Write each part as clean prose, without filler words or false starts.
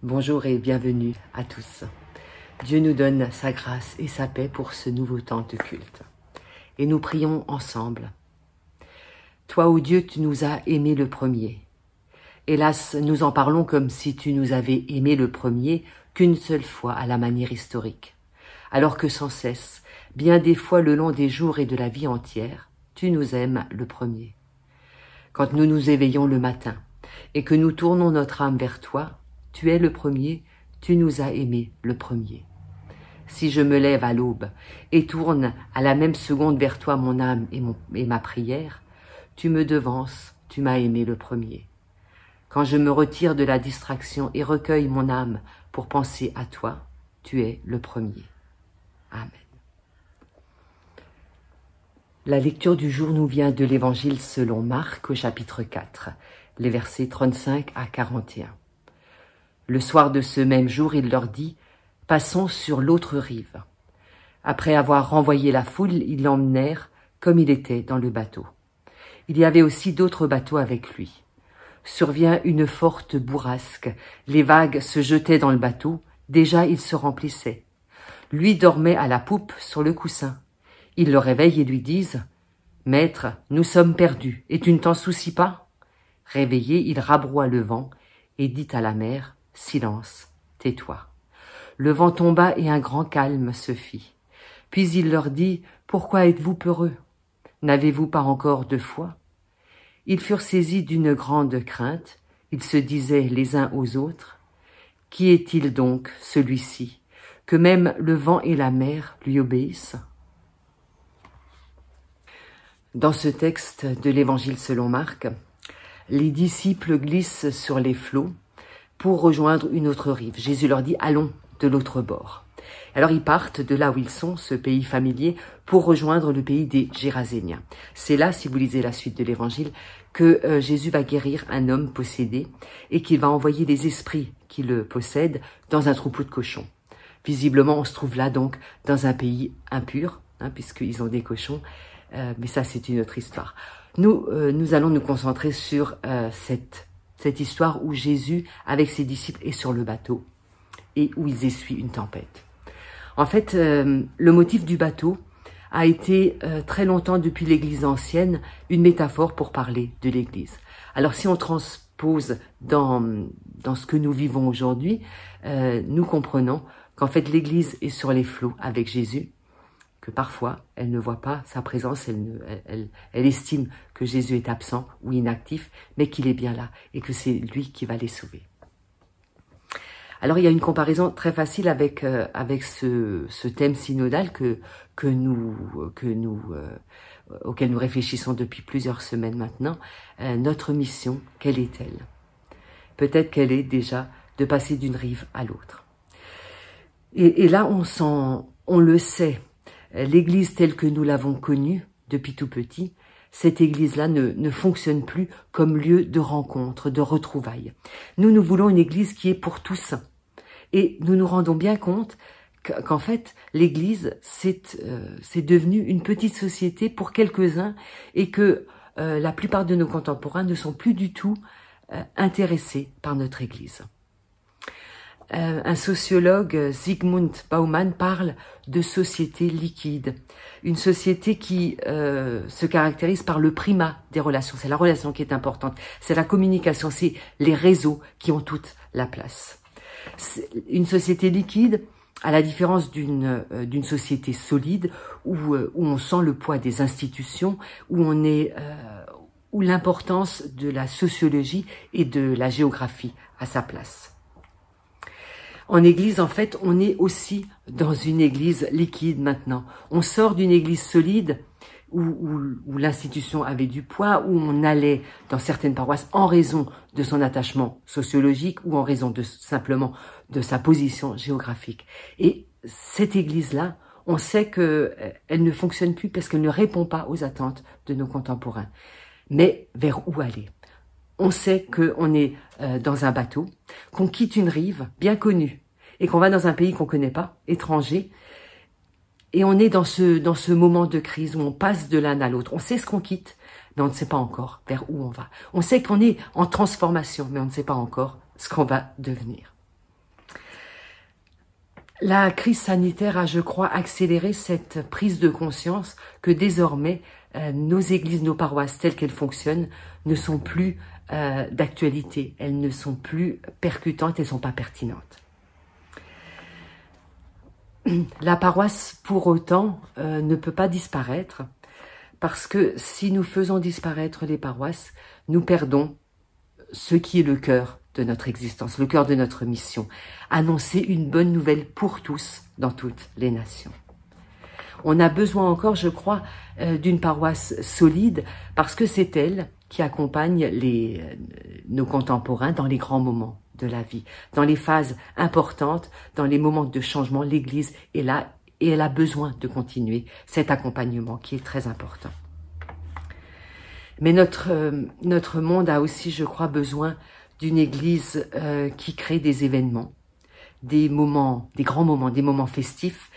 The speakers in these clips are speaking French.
Bonjour et bienvenue à tous. Dieu nous donne sa grâce et sa paix pour ce nouveau temps de culte. Et nous prions ensemble. Toi, ô Dieu, tu nous as aimés le premier. Hélas, nous en parlons comme si tu nous avais aimés le premier qu'une seule fois à la manière historique. Alors que sans cesse, bien des fois le long des jours et de la vie entière, tu nous aimes le premier. Quand nous nous éveillons le matin et que nous tournons notre âme vers toi, tu es le premier, tu nous as aimés le premier. Si je me lève à l'aube et tourne à la même seconde vers toi mon âme et ma prière, tu me devances, tu m'as aimé le premier. Quand je me retire de la distraction et recueille mon âme pour penser à toi, tu es le premier. Amen. La lecture du jour nous vient de l'Évangile selon Marc au chapitre 4, les versets 35 à 41. Le soir de ce même jour, il leur dit « Passons sur l'autre rive ». Après avoir renvoyé la foule, ils l'emmenèrent comme il était dans le bateau. Il y avait aussi d'autres bateaux avec lui. Survient une forte bourrasque. Les vagues se jetaient dans le bateau. Déjà, il se remplissait. Lui dormait à la poupe sur le coussin. Ils le réveillent et lui disent « Maître, nous sommes perdus, et tu ne t'en soucies pas ?» Réveillé, il rabroua le vent et dit à la mer « Silence, tais-toi ». Le vent tomba et un grand calme se fit. Puis il leur dit « Pourquoi êtes-vous peureux? N'avez-vous pas encore de foi ?» Ils furent saisis d'une grande crainte. Ils se disaient les uns aux autres « Qui est-il donc, celui-ci, que même le vent et la mer lui obéissent ?» Dans ce texte de l'Évangile selon Marc, les disciples glissent sur les flots pour rejoindre une autre rive. Jésus leur dit « Allons de l'autre bord ». Alors ils partent de là où ils sont, ce pays familier, pour rejoindre le pays des Géraséniens. C'est là, si vous lisez la suite de l'Évangile, que Jésus va guérir un homme possédé et qu'il va envoyer des esprits qui le possèdent dans un troupeau de cochons. Visiblement, on se trouve là donc dans un pays impur, puisqu'ils ont des cochons, mais ça c'est une autre histoire. Nous allons nous concentrer sur cette histoire où Jésus, avec ses disciples, est sur le bateau et où ils essuient une tempête. En fait, le motif du bateau a été très longtemps, depuis l'Église ancienne, une métaphore pour parler de l'Église. Alors si on transpose dans ce que nous vivons aujourd'hui, nous comprenons qu'en fait l'Église est sur les flots avec Jésus, que parfois elle ne voit pas sa présence, elle estime que Jésus est absent ou inactif, mais qu'il est bien là et que c'est lui qui va les sauver. Alors il y a une comparaison très facile avec ce thème synodal auquel nous réfléchissons depuis plusieurs semaines maintenant. Notre mission, quelle est-elle? Peut-être qu'elle est déjà de passer d'une rive à l'autre. Et là on le sait. L'Église telle que nous l'avons connue depuis tout petit, cette Église-là ne fonctionne plus comme lieu de rencontre, de retrouvailles. Nous voulons une Église qui est pour tous. Et nous nous rendons bien compte qu'en fait, l'Église, c'est devenu une petite société pour quelques-uns et que la plupart de nos contemporains ne sont plus du tout intéressés par notre Église. Un sociologue, Zygmunt Bauman, parle de société liquide. Une société qui se caractérise par le primat des relations. C'est la relation qui est importante. C'est la communication, c'est les réseaux qui ont toute la place. Une société liquide, à la différence d'une société solide, où on sent le poids des institutions, où l'importance de la sociologie et de la géographie a sa place. En Église, en fait, on est aussi dans une Église liquide maintenant. On sort d'une Église solide où l'institution avait du poids, où on allait dans certaines paroisses en raison de son attachement sociologique ou en raison simplement de sa position géographique. Et cette Église-là, on sait qu'elle ne fonctionne plus parce qu'elle ne répond pas aux attentes de nos contemporains. Mais vers où aller? On sait qu'on est dans un bateau, qu'on quitte une rive bien connue et qu'on va dans un pays qu'on ne connaît pas, étranger. Et on est dans ce moment de crise où on passe de l'un à l'autre. On sait ce qu'on quitte, mais on ne sait pas encore vers où on va. On sait qu'on est en transformation, mais on ne sait pas encore ce qu'on va devenir. La crise sanitaire a, je crois, accéléré cette prise de conscience que désormais, nos églises, nos paroisses telles qu'elles fonctionnent ne sont plus d'actualité, elles ne sont plus percutantes, elles ne sont pas pertinentes. La paroisse, pour autant, ne peut pas disparaître, parce que si nous faisons disparaître les paroisses, nous perdons ce qui est le cœur de notre existence, le cœur de notre mission, annoncer une bonne nouvelle pour tous dans toutes les nations. On a besoin encore, je crois, d'une paroisse solide, parce que c'est elle qui accompagne nos contemporains dans les grands moments de la vie, dans les phases importantes, dans les moments de changement. L'Église est là et elle a besoin de continuer cet accompagnement qui est très important. Mais notre monde a aussi, je crois, besoin d'une Église qui crée des événements, des grands moments, des moments festifs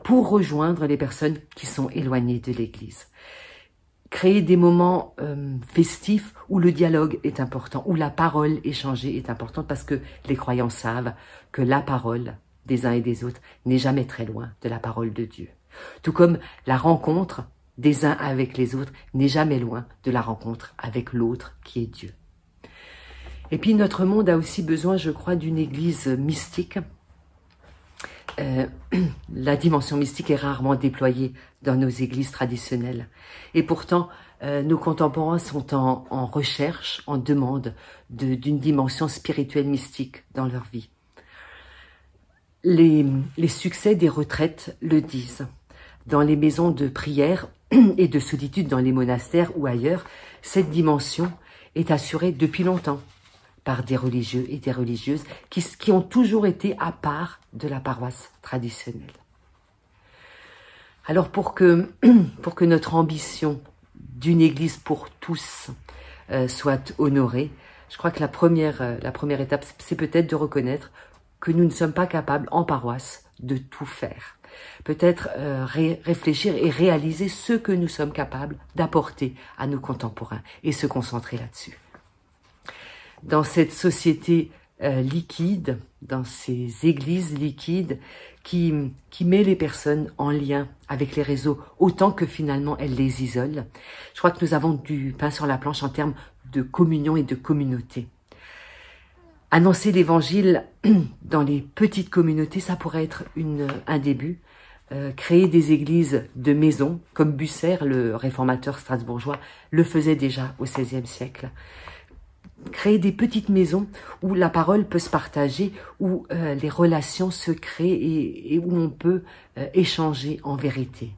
pour rejoindre les personnes qui sont éloignées de l'Église. Créer des moments festifs où le dialogue est important, où la parole échangée est importante, parce que les croyants savent que la parole des uns et des autres n'est jamais très loin de la parole de Dieu. Tout comme la rencontre des uns avec les autres n'est jamais loin de la rencontre avec l'autre qui est Dieu. Et puis notre monde a aussi besoin, je crois, d'une église mystique. La dimension mystique est rarement déployée dans nos églises traditionnelles. Et pourtant, nos contemporains sont en recherche, en demande d'une dimension spirituelle mystique dans leur vie. Les succès des retraites le disent. Dans les maisons de prière et de solitude, dans les monastères ou ailleurs, cette dimension est assurée depuis longtemps par des religieux et des religieuses qui ont toujours été à part de la paroisse traditionnelle. Alors pour que notre ambition d'une église pour tous soit honorée, je crois que la première étape, c'est peut-être de reconnaître que nous ne sommes pas capables en paroisse de tout faire. Peut-être réfléchir et réaliser ce que nous sommes capables d'apporter à nos contemporains et se concentrer là-dessus. Dans cette société liquide, dans ces églises liquides qui met les personnes en lien avec les réseaux autant que finalement elles les isolent, je crois que nous avons du pain sur la planche en termes de communion et de communauté. Annoncer l'évangile dans les petites communautés, ça pourrait être un début. Créer des églises de maison, comme Bucer, le réformateur strasbourgeois, le faisait déjà au XVIe siècle. Créer des petites maisons où la parole peut se partager, où les relations se créent et où on peut échanger en vérité.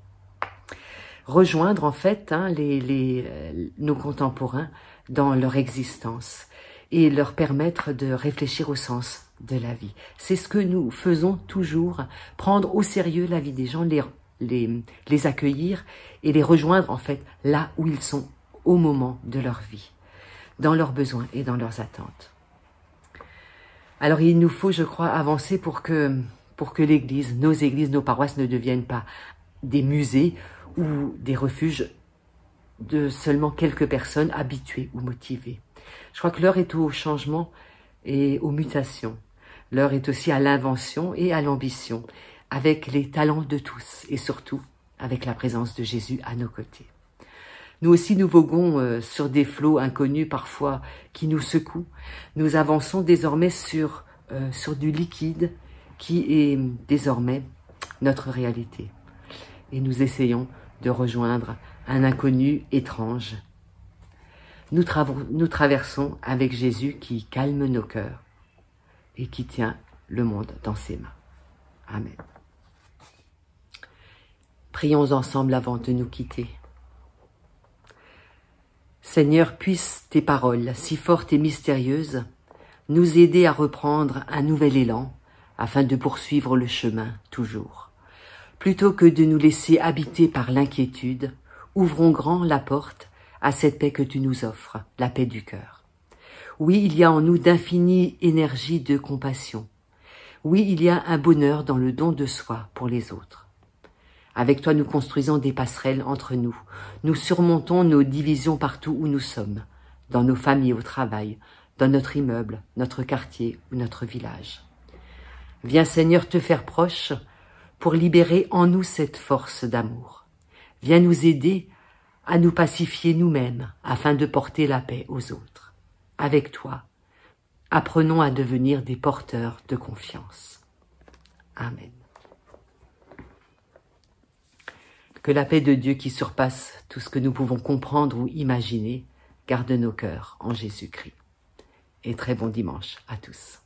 Rejoindre en fait nos contemporains dans leur existence et leur permettre de réfléchir au sens de la vie. C'est ce que nous faisons toujours, prendre au sérieux la vie des gens, les accueillir et les rejoindre en fait là où ils sont au moment de leur vie, dans leurs besoins et dans leurs attentes. Alors il nous faut, je crois, avancer pour que l'Église, nos paroisses ne deviennent pas des musées ou des refuges de seulement quelques personnes habituées ou motivées. Je crois que l'heure est au changement et aux mutations. L'heure est aussi à l'invention et à l'ambition, avec les talents de tous et surtout avec la présence de Jésus à nos côtés. Nous aussi, nous voguons sur des flots inconnus parfois qui nous secouent. Nous avançons désormais sur du liquide qui est désormais notre réalité. Et nous essayons de rejoindre un inconnu étrange. Nous traversons avec Jésus qui calme nos cœurs et qui tient le monde dans ses mains. Amen. Prions ensemble avant de nous quitter. Seigneur, puissent tes paroles, si fortes et mystérieuses, nous aider à reprendre un nouvel élan afin de poursuivre le chemin toujours. Plutôt que de nous laisser habiter par l'inquiétude, ouvrons grand la porte à cette paix que tu nous offres, la paix du cœur. Oui, il y a en nous d'infinies énergies de compassion. Oui, il y a un bonheur dans le don de soi pour les autres. Avec toi, nous construisons des passerelles entre nous. Nous surmontons nos divisions partout où nous sommes, dans nos familles, au travail, dans notre immeuble, notre quartier ou notre village. Viens Seigneur te faire proche pour libérer en nous cette force d'amour. Viens nous aider à nous pacifier nous-mêmes afin de porter la paix aux autres. Avec toi, apprenons à devenir des porteurs de confiance. Amen. Que la paix de Dieu qui surpasse tout ce que nous pouvons comprendre ou imaginer garde nos cœurs en Jésus-Christ. Et très bon dimanche à tous.